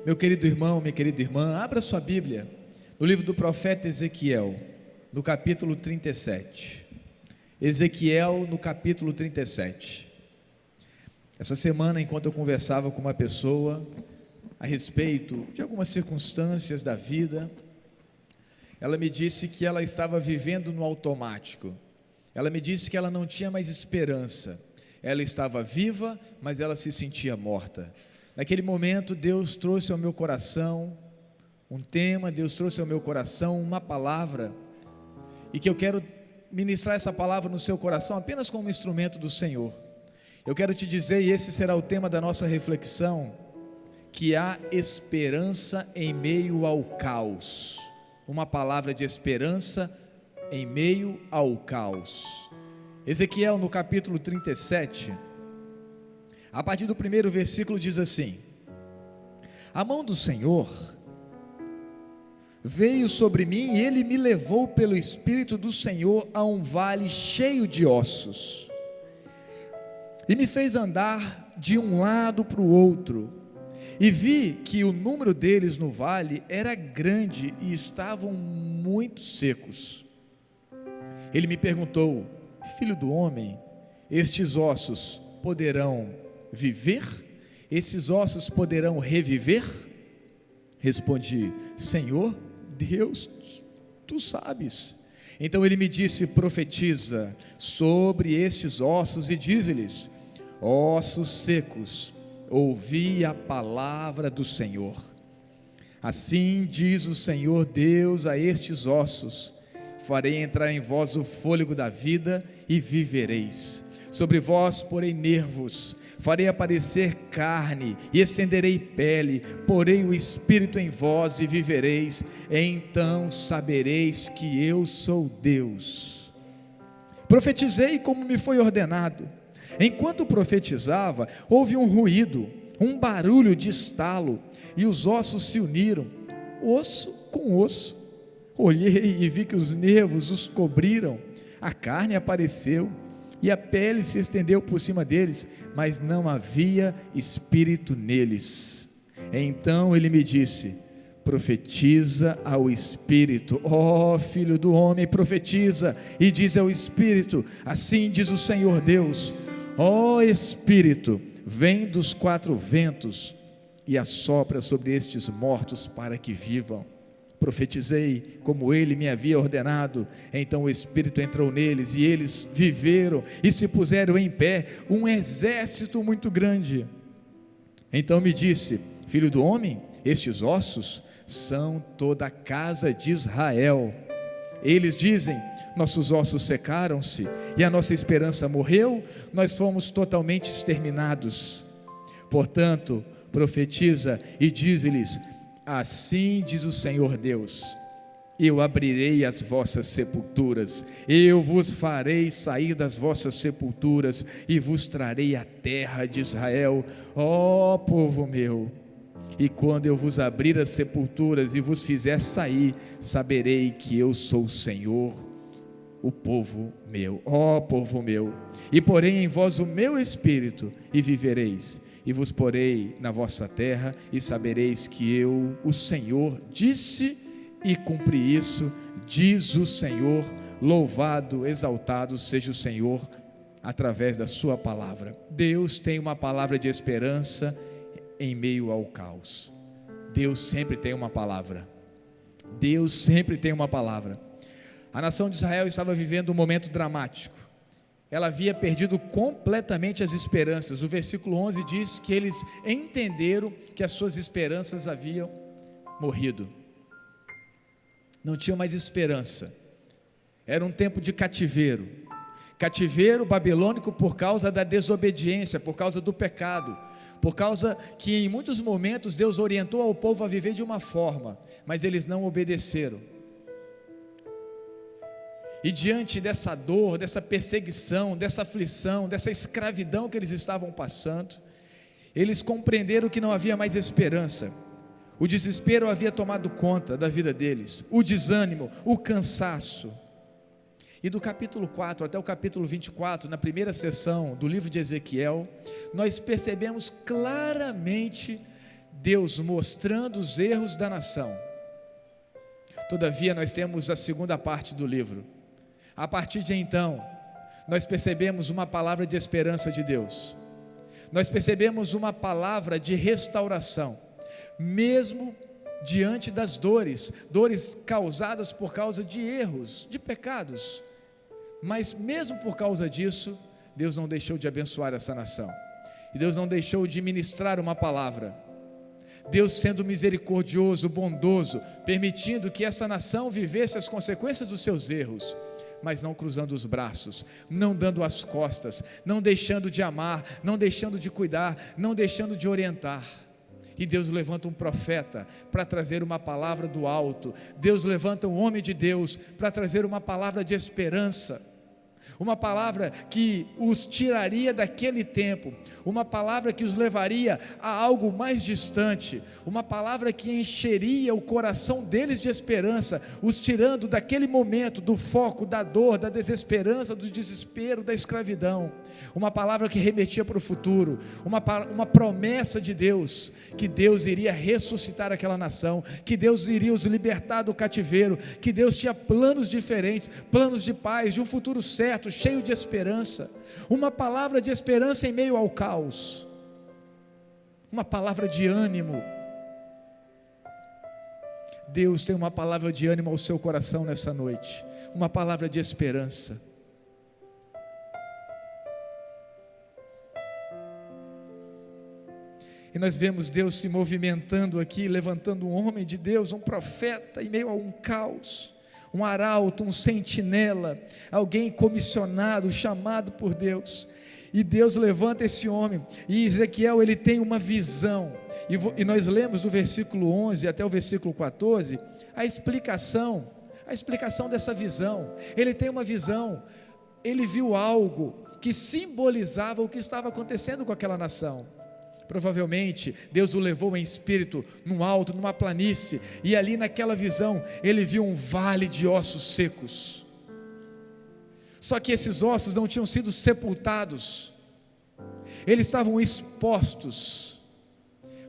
Meu querido irmão, minha querida irmã, abra sua Bíblia no livro do profeta Ezequiel, no capítulo 37. Ezequiel, no capítulo 37. Essa semana, enquanto eu conversava com uma pessoa a respeito de algumas circunstâncias da vida, ela me disse que ela estava vivendo no automático. Ela me disse que ela não tinha mais esperança. Ela estava viva, mas ela se sentia morta. Naquele momento, Deus trouxe ao meu coração um tema, Deus trouxe ao meu coração uma palavra, e que eu quero ministrar essa palavra no seu coração apenas como um instrumento do Senhor. Eu quero te dizer, e esse será o tema da nossa reflexão, que há esperança em meio ao caos. Uma palavra de esperança em meio ao caos. Ezequiel, no capítulo 37, a partir do primeiro versículo diz assim: a mão do Senhor veio sobre mim e Ele me levou pelo Espírito do Senhor a um vale cheio de ossos, e me fez andar de um lado para o outro, e vi que o número deles no vale era grande e estavam muito secos. Ele me perguntou: filho do homem, estes ossos poderão viver? Esses ossos poderão reviver? Respondi: Senhor Deus, tu sabes. Então ele me disse: profetiza sobre estes ossos e dize-lhes: ossos secos, ouvi a palavra do Senhor. Assim diz o Senhor Deus a estes ossos: farei entrar em vós o fôlego da vida e vivereis. Sobre vós porei nervos, farei aparecer carne e estenderei pele, porei o Espírito em vós e vivereis. Então sabereis que eu sou Deus. Profetizei como me foi ordenado. Enquanto profetizava, houve um ruído, um barulho de estalo, e os ossos se uniram, osso com osso. Olhei e vi que os nervos os cobriram, a carne apareceu, e a pele se estendeu por cima deles, mas não havia espírito neles. Então ele me disse: profetiza ao Espírito, ó filho do homem, profetiza, e diz ao Espírito: assim diz o Senhor Deus, ó Espírito, vem dos quatro ventos, e assopra sobre estes mortos para que vivam. Profetizei como ele me havia ordenado. Então o Espírito entrou neles, e eles viveram, e se puseram em pé, um exército muito grande. Então me disse: filho do homem, estes ossos são toda a casa de Israel. Eles dizem: nossos ossos secaram-se, e a nossa esperança morreu, nós fomos totalmente exterminados. Portanto, profetiza e dize-lhes: assim diz o Senhor Deus, eu abrirei as vossas sepulturas, eu vos farei sair das vossas sepulturas, e vos trarei a terra de Israel, ó povo meu. E quando eu vos abrir as sepulturas e vos fizer sair, saberei que eu sou o Senhor, o povo meu, ó povo meu. E porei em vós o meu espírito, e vivereis, e vos porei na vossa terra, e sabereis que eu, o Senhor, disse e cumpri isso, diz o Senhor. Louvado, exaltado seja o Senhor através da sua palavra. Deus tem uma palavra de esperança em meio ao caos. Deus sempre tem uma palavra. Deus sempre tem uma palavra. A nação de Israel estava vivendo um momento dramático. Ela havia perdido completamente as esperanças. O versículo 11 diz que eles entenderam que as suas esperanças haviam morrido. Não tinham mais esperança. Era um tempo de cativeiro. Cativeiro babilônico por causa da desobediência, por causa do pecado, por causa que em muitos momentos Deus orientou ao povo a viver de uma forma, mas eles não obedeceram. E diante dessa dor, dessa perseguição, dessa aflição, dessa escravidão que eles estavam passando, eles compreenderam que não havia mais esperança. O desespero havia tomado conta da vida deles, o desânimo, o cansaço. E do capítulo 4 até o capítulo 24, na primeira sessão do livro de Ezequiel, nós percebemos claramente Deus mostrando os erros da nação. Todavia nós temos a segunda parte do livro. A partir de então, nós percebemos uma palavra de esperança de Deus. Nós percebemos uma palavra de restauração, mesmo diante das dores causadas por causa de erros, de pecados. Mas mesmo por causa disso, Deus não deixou de abençoar essa nação. E Deus não deixou de ministrar uma palavra. Deus sendo misericordioso, bondoso, permitindo que essa nação vivesse as consequências dos seus erros, mas não cruzando os braços, não dando as costas, não deixando de amar, não deixando de cuidar, não deixando de orientar. E Deus levanta um profeta para trazer uma palavra do alto. Deus levanta um homem de Deus para trazer uma palavra de esperança, uma palavra que os tiraria daquele tempo, uma palavra que os levaria a algo mais distante, uma palavra que encheria o coração deles de esperança, os tirando daquele momento, do foco, da dor, da desesperança, do desespero, da escravidão. Uma palavra que remetia para o futuro, uma promessa de Deus, que Deus iria ressuscitar aquela nação, que Deus iria os libertar do cativeiro, que Deus tinha planos diferentes, planos de paz, de um futuro certo, cheio de esperança. Uma palavra de esperança em meio ao caos, uma palavra de ânimo. Deus tem uma palavra de ânimo ao seu coração nessa noite, uma palavra de esperança. E nós vemos Deus se movimentando aqui, levantando um homem de Deus, um profeta, em meio a um caos, um arauto, um sentinela, alguém comissionado, chamado por Deus. E Deus levanta esse homem, e Ezequiel, ele tem uma visão, e nós lemos do versículo 11 até o versículo 14, a explicação dessa visão. Ele tem uma visão, ele viu algo que simbolizava o que estava acontecendo com aquela nação. Provavelmente Deus o levou em espírito num alto, numa planície, e ali naquela visão ele viu um vale de ossos secos. Só que esses ossos não tinham sido sepultados, eles estavam expostos,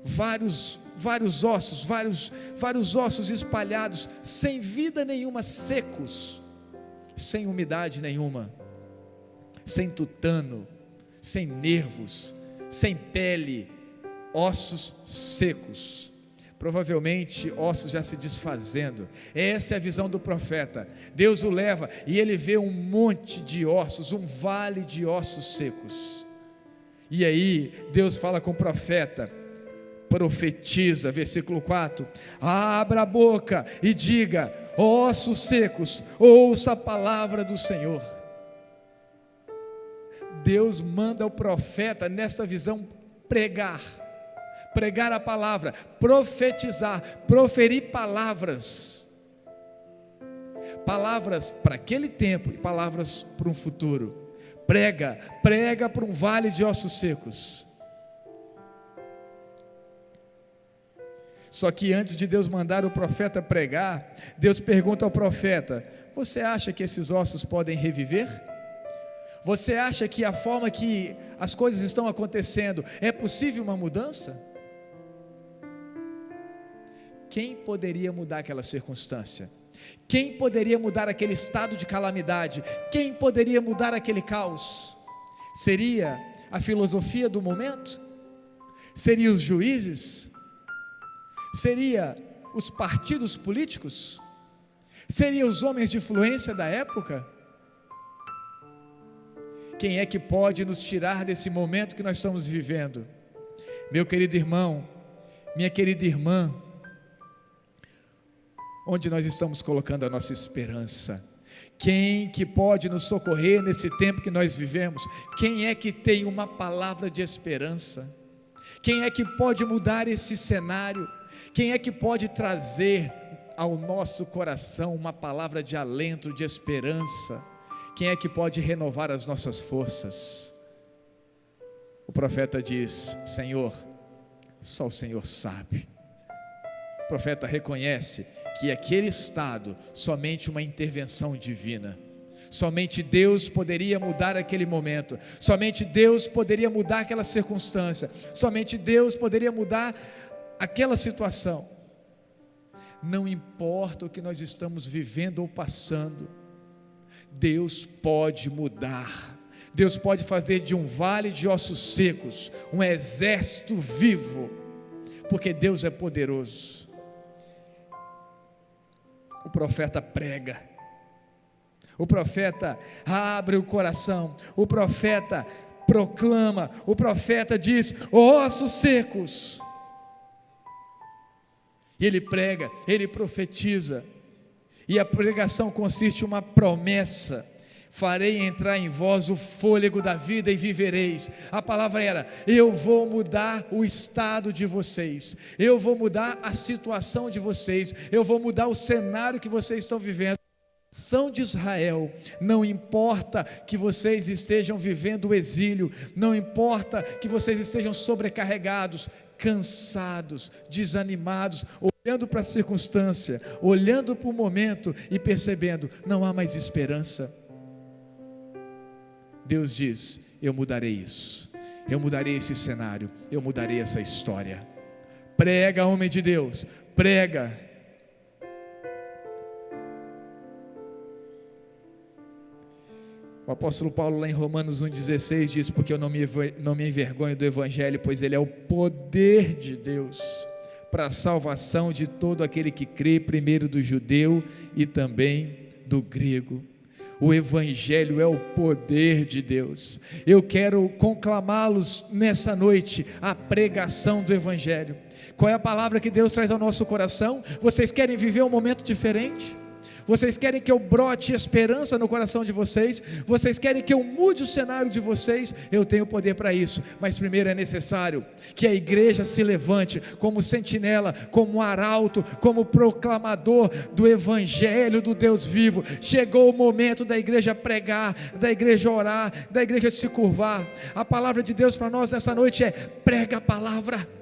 vários ossos espalhados, sem vida nenhuma, secos, sem umidade nenhuma, sem tutano, sem nervos, sem pele, ossos secos, provavelmente ossos já se desfazendo. Essa é a visão do profeta. Deus o leva e ele vê um monte de ossos, um vale de ossos secos. E aí Deus fala com o profeta, profetiza, versículo 4: abra a boca e diga, ossos secos, ouça a palavra do Senhor. Deus manda o profeta nesta visão pregar a palavra, profetizar, proferir palavras para aquele tempo e palavras para um futuro. Prega para um vale de ossos secos. Só que antes de Deus mandar o profeta pregar, Deus pergunta ao profeta: você acha que esses ossos podem reviver? Você acha que a forma que as coisas estão acontecendo, é possível uma mudança? Quem poderia mudar aquela circunstância? Quem poderia mudar aquele estado de calamidade? Quem poderia mudar aquele caos? Seria a filosofia do momento? Seria os juízes? Seria os partidos políticos? Seria os homens de influência da época? Quem é que pode nos tirar desse momento que nós estamos vivendo? Meu querido irmão, minha querida irmã, onde nós estamos colocando a nossa esperança? Quem que pode nos socorrer nesse tempo que nós vivemos? Quem é que tem uma palavra de esperança? Quem é que pode mudar esse cenário? Quem é que pode trazer ao nosso coração uma palavra de alento, de esperança? Quem é que pode renovar as nossas forças? O profeta diz: Senhor, só o Senhor sabe. O profeta reconhece que aquele estado, somente uma intervenção divina, somente Deus poderia mudar aquele momento, somente Deus poderia mudar aquela circunstância, somente Deus poderia mudar aquela situação. Não importa o que nós estamos vivendo ou passando, Deus pode mudar. Deus pode fazer de um vale de ossos secos um exército vivo, porque Deus é poderoso. O profeta prega, o profeta abre o coração, o profeta proclama, o profeta diz: ossos secos. Ele prega, ele profetiza, e a pregação consiste em uma promessa: farei entrar em vós o fôlego da vida e vivereis. A palavra era: eu vou mudar o estado de vocês, eu vou mudar a situação de vocês, eu vou mudar o cenário que vocês estão vivendo. Nação de Israel, não importa que vocês estejam vivendo o exílio, não importa que vocês estejam sobrecarregados, cansados, desanimados, olhando para a circunstância, olhando para o momento e percebendo: não há mais esperança. Deus diz: eu mudarei isso, eu mudarei esse cenário, eu mudarei essa história. Prega, homem de Deus, prega. O apóstolo Paulo, lá em Romanos 1,16, diz: porque eu não me envergonho do Evangelho, pois ele é o poder de Deus para a salvação de todo aquele que crê, primeiro do judeu e também do grego. O Evangelho é o poder de Deus. Eu quero conclamá-los nessa noite a pregação do Evangelho. Qual é a palavra que Deus traz ao nosso coração? Vocês querem viver um momento diferente? Vocês querem que eu brote esperança no coração de vocês? Vocês querem que eu mude o cenário de vocês? Eu tenho poder para isso, mas primeiro é necessário que a igreja se levante como sentinela, como arauto, como proclamador do Evangelho do Deus vivo. Chegou o momento da igreja pregar, da igreja orar, da igreja se curvar. A palavra de Deus para nós nessa noite é: prega a palavra.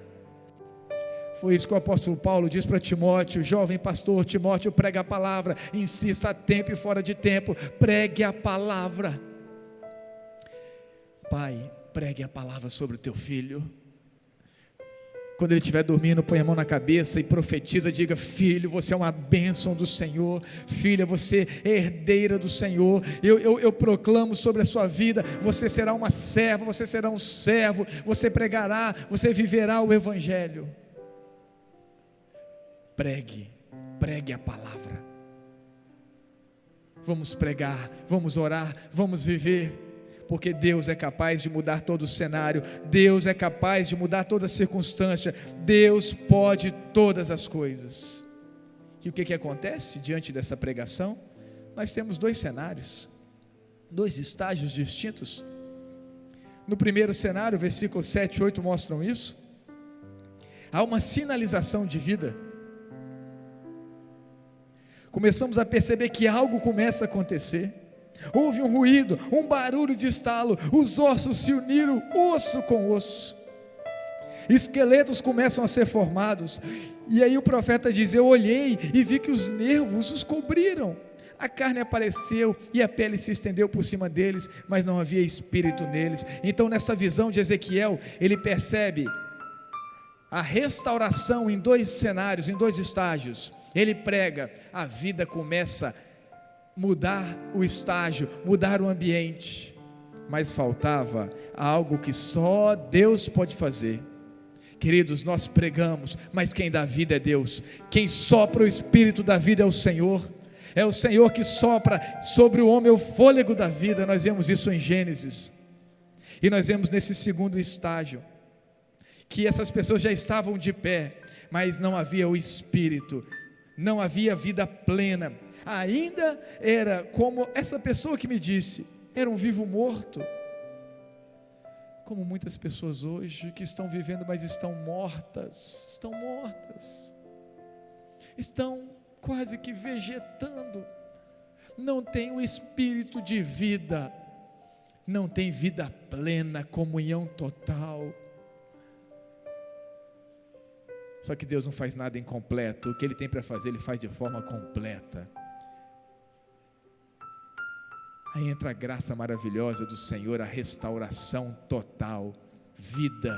Foi isso que o apóstolo Paulo diz para Timóteo: jovem pastor Timóteo, prega a palavra, insista a tempo e fora de tempo, pregue a palavra. Pai, pregue a palavra sobre o teu filho. Quando ele estiver dormindo, põe a mão na cabeça e profetiza, diga: filho, você é uma bênção do Senhor, filha, você é herdeira do Senhor, eu proclamo sobre a sua vida, você será uma serva, você será um servo, você pregará, você viverá o Evangelho. Pregue a palavra. Vamos pregar, vamos orar, vamos viver, porque Deus é capaz de mudar todo o cenário, Deus é capaz de mudar toda a circunstância, Deus pode todas as coisas. E o que acontece diante dessa pregação? Nós temos dois cenários, dois estágios distintos. No primeiro cenário, versículos 7 e 8 mostram isso. Há uma sinalização de vida. Começamos a perceber que algo começa a acontecer. Houve um ruído, um barulho de estalo, os ossos se uniram, osso com osso, esqueletos começam a ser formados, e aí o profeta diz: eu olhei e vi que os nervos os cobriram, a carne apareceu e a pele se estendeu por cima deles, mas não havia espírito neles. Então, nessa visão de Ezequiel, ele percebe a restauração em dois cenários, em dois estágios. Ele prega, a vida começa a mudar o estágio, mudar o ambiente, mas faltava algo que só Deus pode fazer. Queridos, nós pregamos, mas quem dá vida é Deus, quem sopra o espírito da vida é o Senhor que sopra sobre o homem o fôlego da vida. Nós vemos isso em Gênesis, e nós vemos nesse segundo estágio, que essas pessoas já estavam de pé, mas não havia o espírito, não havia vida plena, ainda era como essa pessoa que me disse, era um vivo morto, como muitas pessoas hoje que estão vivendo, mas estão mortas, estão quase que vegetando, não tem o espírito de vida, não tem vida plena, comunhão total. Só que Deus não faz nada incompleto, o que Ele tem para fazer, Ele faz de forma completa. Aí entra a graça maravilhosa do Senhor, a restauração total, vida.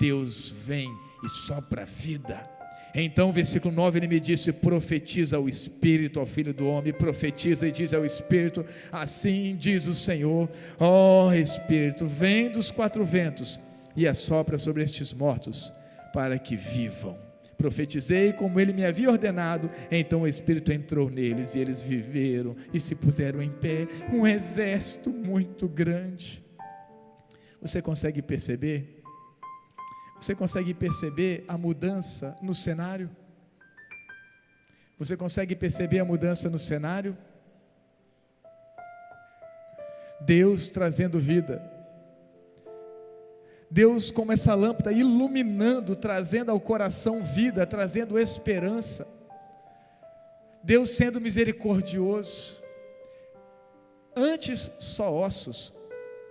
Deus vem e sopra vida. Então, versículo 9, ele me disse: profetiza ao Espírito, ao Filho do Homem, profetiza e diz ao Espírito: assim diz o Senhor, ó Espírito, vem dos quatro ventos e assopra sobre estes mortos, para que vivam. Profetizei como ele me havia ordenado, então o Espírito entrou neles, e eles viveram e se puseram em pé, um exército muito grande. Você consegue perceber? Você consegue perceber a mudança no cenário? Você consegue perceber a mudança no cenário? Deus trazendo vida. Deus como essa lâmpada iluminando, trazendo ao coração vida, trazendo esperança. Deus sendo misericordioso. Antes só ossos,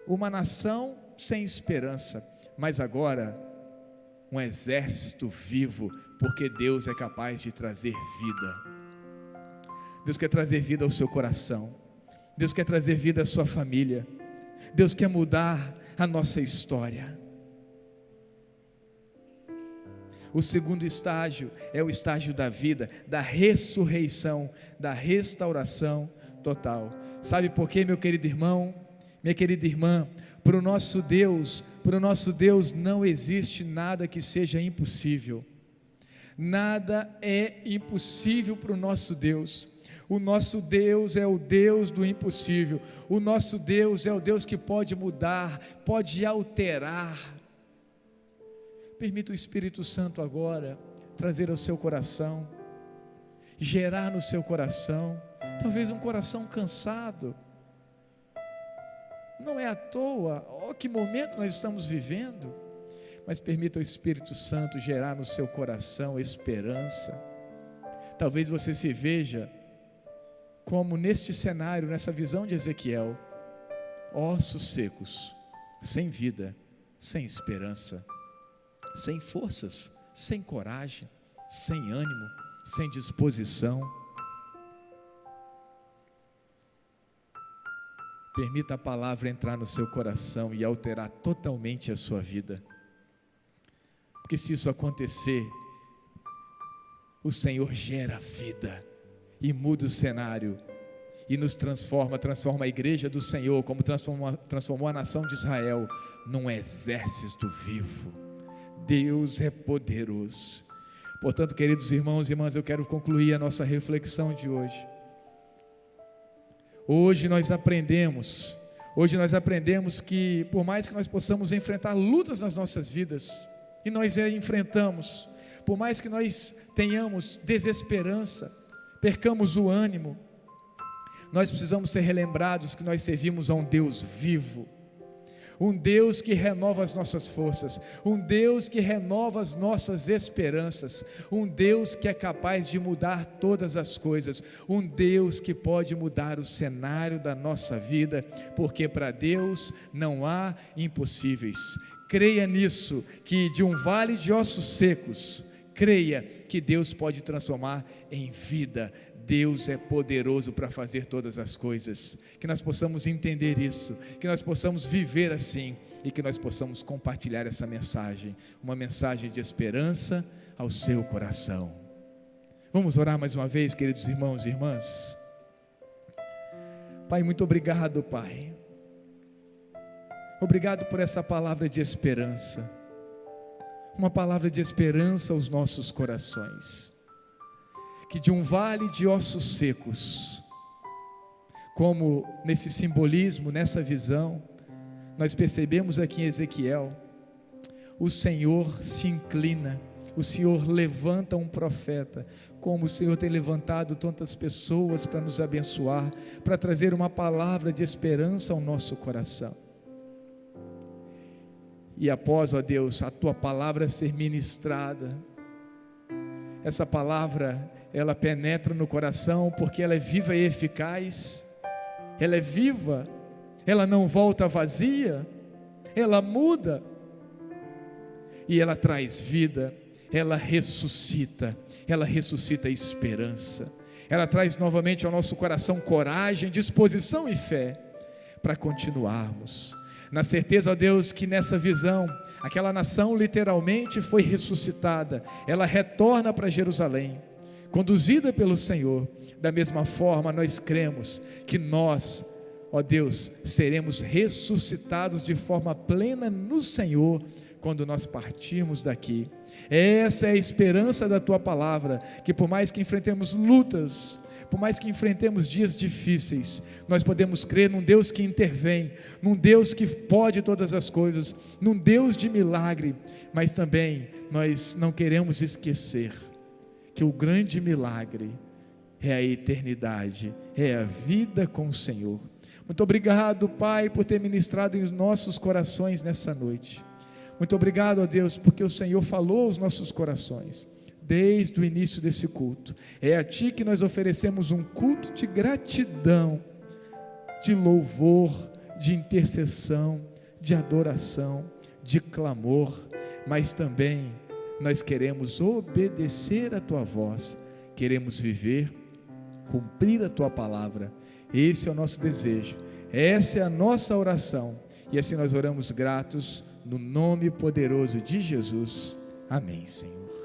uma nação sem esperança, mas agora um exército vivo, porque Deus é capaz de trazer vida. Deus quer trazer vida ao seu coração, Deus quer trazer vida à sua família, Deus quer mudar a nossa história. O segundo estágio é o estágio da vida, da ressurreição, da restauração total. Sabe por quê, meu querido irmão, minha querida irmã? Para o nosso Deus não existe nada que seja impossível. Nada é impossível para o nosso Deus. O nosso Deus é o Deus do impossível. O nosso Deus é o Deus que pode mudar, pode alterar. Permita o Espírito Santo agora trazer ao seu coração, gerar no seu coração, talvez um coração cansado. Não é à toa, que momento nós estamos vivendo, mas permita o Espírito Santo gerar no seu coração esperança. Talvez você se veja como neste cenário, nessa visão de Ezequiel, ossos secos, sem vida, sem esperança, sem forças, sem coragem, sem ânimo, sem disposição. Permita a palavra entrar no seu coração e alterar totalmente a sua vida, porque se isso acontecer, o Senhor gera vida e muda o cenário e nos transforma a igreja do Senhor, como transformou a nação de Israel, num exército vivo. Deus é poderoso. Portanto, queridos irmãos e irmãs, eu quero concluir a nossa reflexão de hoje. Hoje nós aprendemos que por mais que nós possamos enfrentar lutas nas nossas vidas, e nós enfrentamos, por mais que nós tenhamos desesperança, percamos o ânimo, nós precisamos ser relembrados que nós servimos a um Deus vivo, um Deus que renova as nossas forças, um Deus que renova as nossas esperanças, um Deus que é capaz de mudar todas as coisas, um Deus que pode mudar o cenário da nossa vida, porque para Deus não há impossíveis. Creia nisso, que de um vale de ossos secos, creia que Deus pode transformar em vida. Deus é poderoso para fazer todas as coisas, que nós possamos entender isso, que nós possamos viver assim, e que nós possamos compartilhar essa mensagem, uma mensagem de esperança ao seu coração. Vamos orar mais uma vez, queridos irmãos e irmãs. Pai, muito obrigado, Pai, obrigado por essa palavra de esperança, uma palavra de esperança aos nossos corações, que de um vale de ossos secos, como nesse simbolismo, nessa visão, nós percebemos aqui em Ezequiel, o Senhor se inclina, o Senhor levanta um profeta, como o Senhor tem levantado tantas pessoas para nos abençoar, para trazer uma palavra de esperança ao nosso coração. E após, ó Deus, a Tua palavra ser ministrada, essa palavra, ela penetra no coração, porque ela é viva e eficaz, ela é viva, ela não volta vazia, ela muda, e ela traz vida, ela ressuscita a esperança, ela traz novamente ao nosso coração coragem, disposição e fé, para continuarmos, na certeza, ó Deus, que nessa visão, Aquela nação literalmente foi ressuscitada, ela retorna para Jerusalém, conduzida pelo Senhor. Da mesma forma, nós cremos que nós, ó Deus, seremos ressuscitados de forma plena no Senhor, quando nós partirmos daqui. Essa é a esperança da Tua palavra, que por mais que enfrentemos lutas, por mais que enfrentemos dias difíceis, nós podemos crer num Deus que intervém, num Deus que pode todas as coisas, num Deus de milagre. Mas também nós não queremos esquecer que o grande milagre é a eternidade, é a vida com o Senhor. Muito obrigado, Pai, por ter ministrado em nossos corações nessa noite. Muito obrigado, ó Deus, porque o Senhor falou aos nossos corações desde o início desse culto. É a Ti que nós oferecemos um culto de gratidão, de louvor, de intercessão, de adoração, de clamor, mas também nós queremos obedecer a Tua voz, queremos viver, cumprir a Tua palavra. Esse é o nosso desejo, essa é a nossa oração, e assim nós oramos gratos, no nome poderoso de Jesus. Amém, Senhor.